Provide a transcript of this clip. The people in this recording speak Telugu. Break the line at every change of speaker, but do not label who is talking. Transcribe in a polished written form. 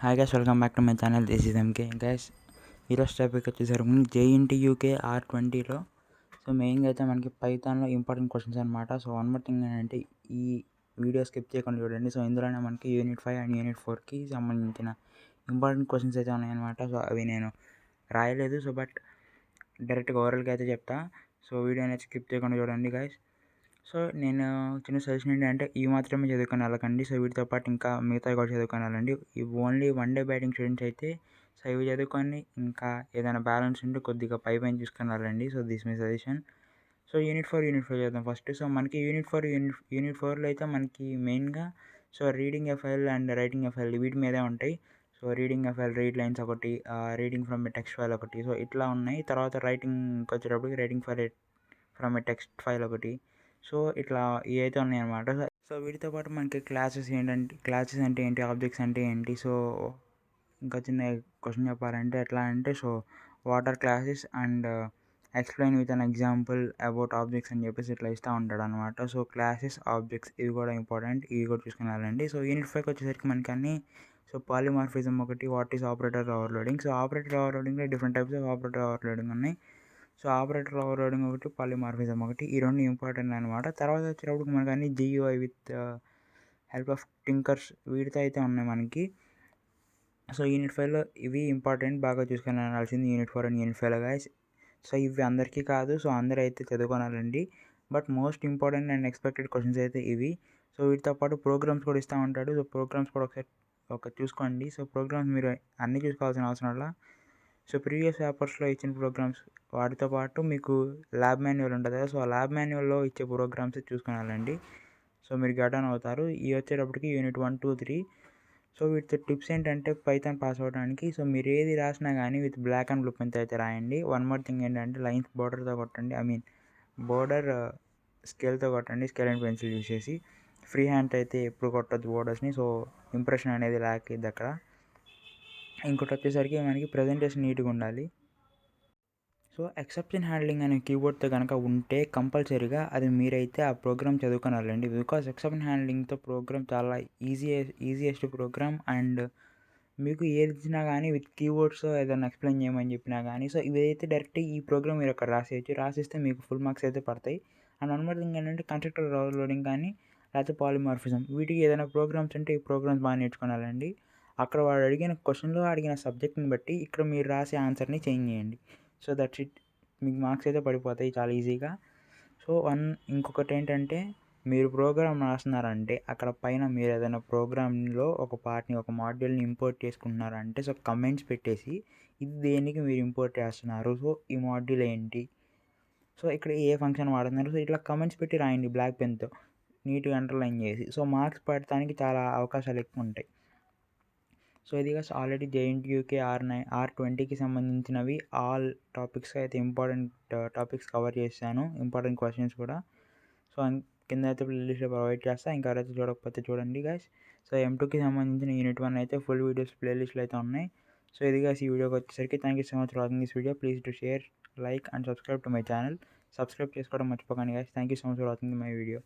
Hi guys, welcome back to my channel. This is MK. Guys, ఈరోజు టాపిక్ వచ్చేసరికి jntuk r20లో మెయిన్గా అయితే మనకి పైథాన్లో ఇంపార్టెంట్ క్వశ్చన్స్ అనమాట. వన్ మోర్ థింగ్ ఏంటంటే ఈ వీడియో స్కిప్ చేయకుండా చూడండి. ఇందులోనే మనకి యూనిట్ 5 అండ్ యూనిట్ 4కి సంబంధించిన ఇంపార్టెంట్ క్వశ్చన్స్ అయితే ఉన్నాయన్నమాట. అవి నేను రాయలేదు, బట్ డైరెక్ట్గా ఓవరాల్గా అయితే చెప్తా. వీడియో అనేది స్కిప్ చేయకుండా చూడండి గైస్. నేను చిన్న సజెషన్ ఏంటంటే ఇవి మాత్రమే చదువుకొని వెళ్ళకండి. వీటితో పాటు ఇంకా మిగతావి కూడా చదువుకొని వెళ్ళండి. ఇవి only one day batting students అయితే ఇవి చదువుకొని ఇంకా ఏదైనా బ్యాలెన్స్ ఉంటే కొద్దిగా పైన చూసుకొని వెళ్ళండి. This my suggestion. యూనిట్ 4 చేద్దాం ఫస్ట్. మనకి యూనిట్ 4లో అయితే మనకి మెయిన్గా reading a file and writing a file వీటి మీదే ఉంటాయి. Reading a file, read lines ఒకటి, reading from a text file ఒకటి, ఇట్లా ఉన్నాయి. తర్వాత రైటింగ్కి వచ్చేటప్పటికి writing file from a text file ఒకటి. ఇట్లా ఇవి అయితే ఉన్నాయన్నమాట. వీటితో పాటు మనకి క్లాసెస్ అంటే ఏంటి, ఆబ్జెక్ట్స్ అంటే ఏంటి. ఇంకా చిన్న క్వశ్చన్ చెప్పాలంటే ఎట్లా అంటే what are classes and explain with an example about objects అని చెప్పేసి ఇట్లా ఇస్తూ ఉంటాడు అనమాట. క్లాసెస్, ఆబ్జెక్ట్స్ ఇవి కూడా ఇంపార్టెంట్, ఇవి కూడా చూసుకుని వెళ్ళండి. యూనిట్ 5 వచ్చేసరికి మనకి అన్ని పాలిమార్ఫిజం ఒకటి, what is operator overloading. Operator ఓవర్లోడింగ్లో different types of operator overloading ఉన్నాయి. ఆపరేటర్ ఓవర్లోడింగ్ ఒకటి, పాలిమార్ఫిజం ఒకటి, ఈ రెండు ఇంపార్టెంట్ అనమాట. తర్వాత వచ్చేటప్పుడు మనకు అన్ని GUI with help of tinker's వీటితో అయితే ఉన్నాయి మనకి. యూనిట్ 5లో ఇవి ఇంపార్టెంట్, బాగా చూసుకొని అనాల్సింది యూనిట్ 4 అండ్ యూనిట్ 5లో గైస్. ఇవి అందరికీ కాదు, అందరూ అయితే చదువుకోనాలండి. But most important and expected questions అయితే ఇవి. వీటితో పాటు ప్రోగ్రామ్స్ కూడా ఇస్తూ ఉంటాడు. ప్రోగ్రామ్స్ కూడా ఒకసారి చూసుకోండి. ప్రోగ్రామ్స్ మీరు అన్నీ చూసుకోవాల్సిన అవసరం వల్ల ప్రీవియస్ పేపర్స్లో ఇచ్చిన ప్రోగ్రామ్స్ వాటితో పాటు మీకు ల్యాబ్ మాన్యువల్ ఉంటుంది కదా. ల్యాబ్ మాన్యువల్లో ఇచ్చే ప్రోగ్రామ్స్ చూసుకోవాలండి. మీరు గడన్ అవుతారు. ఇవి వచ్చేటప్పటికి యూనిట్ 1, 2, 3. వీటితో టిప్స్ ఏంటంటే పైథాన్ పాస్ అవ్వడానికి మీరు ఏది రాసినా కానీ విత్ బ్లాక్ అండ్ బ్లూ పెన్తో అయితే రాయండి. వన్ మోర్ థింగ్ ఏంటంటే లైన్స్ బోర్డర్తో కొట్టండి, బోర్డర్ స్కేల్తో కొట్టండి, స్కేల్ అండ్ పెన్సిల్ యూజ్ చేసి. ఫ్రీ హ్యాండ్ అయితే ఎప్పుడు కొట్టద్దు బోర్డర్స్ని. ఇంప్రెషన్ అనేది ల్యాక్ అయ్యిద్ది అక్కడ. ఇంకోటి వచ్చేసరికి మనకి ప్రజెంటేషన్ నీట్గా ఉండాలి. ఎక్సెప్షన్ హ్యాండ్లింగ్ అనే కీబోర్డ్తో కనుక ఉంటే కంపల్సరీగా అది మీరైతే ఆ ప్రోగ్రామ్ చదువుకోనాలండి. బికాస్ ఎక్సెప్షన్ హ్యాండ్లింగ్తో ప్రోగ్రామ్ చాలా ఈజియెస్ట్ ప్రోగ్రామ్. అండ్ మీకు ఏది ఇచ్చినా కానీ విత్ కీబోర్డ్స్ ఏదైనా ఎక్స్ప్లెయిన్ చేయమని చెప్పినా కానీ ఇవైతే డైరెక్ట్ ఈ ప్రోగ్రామ్ మీరు అక్కడ రాసిస్తే మీకు ఫుల్ మార్క్స్ అయితే పడతాయి. అండ్ వన్ మోర్ థింగ్ ఏంటంటే కన్స్ట్రక్టర్ ఓవర్లోడింగ్ కానీ లేకపోతే పాలిమార్ఫిజం వీటికి ఏదైనా ప్రోగ్రామ్స్ ఉంటే ఈ ప్రోగ్రామ్స్ బాగా నేర్చుకోనాలండి. అక్కడ వాడు అడిగిన క్వశ్చన్లో అడిగిన సబ్జెక్ట్ని బట్టి ఇక్కడ మీరు రాసే ఆన్సర్ని చేంజ్ చేయండి. That's it. మీకు మార్క్స్ అయితే పడిపోతాయి చాలా ఈజీగా. ఇంకొకటి ఏంటంటే మీరు ప్రోగ్రామ్ రాస్తున్నారంటే అక్కడ పైన మీరు ఏదైనా ప్రోగ్రాంలో ఒక పార్ట్ని, ఒక మాడ్యూల్ని ఇంపోర్ట్ చేసుకుంటున్నారంటే కమెంట్స్ పెట్టేసి ఇది దేనికి మీరు ఇంపోర్ట్ చేస్తున్నారు, ఈ మాడ్యూల్ ఏంటి, ఇక్కడ ఏ ఫంక్షన్ వాడుతున్నారు, ఇట్లా కమెంట్స్ పెట్టి రాయండి బ్లాక్ పెన్తో నీట్గా అండర్లైన్ చేసి. మార్క్స్ పడటానికి చాలా అవకాశాలు ఎక్కువ ఉంటాయి. ఇదిగా ఆల్రెడీ jntuk r20కి సంబంధించినవి ఆల్ టాపిక్స్ అయితే ఇంపార్టెంట్ టాపిక్స్ కవర్ చేశాను, ఇంపార్టెంట్ క్వశ్చన్స్ కూడా. కింద అయితే ప్లేలిస్ట్లో ప్రొవైడ్ చేస్తా, ఇంకా ఎవరైతే చూడకపోతే చూడండి గైస్. M2కి సంబంధించిన యూనిట్ 1 అయితే ఫుల్ వీడియోస్ ప్లేలిస్ట్లో అయితే ఉన్నాయి. ఇది గైస్ ఈ వీడియోకి వచ్చేసరికి thank you so much for watching this video. Please to share, like and subscribe to my channel. Subscribe చేసుకోవడం మర్చిపోకండి guys. Thank you so much for watching my video.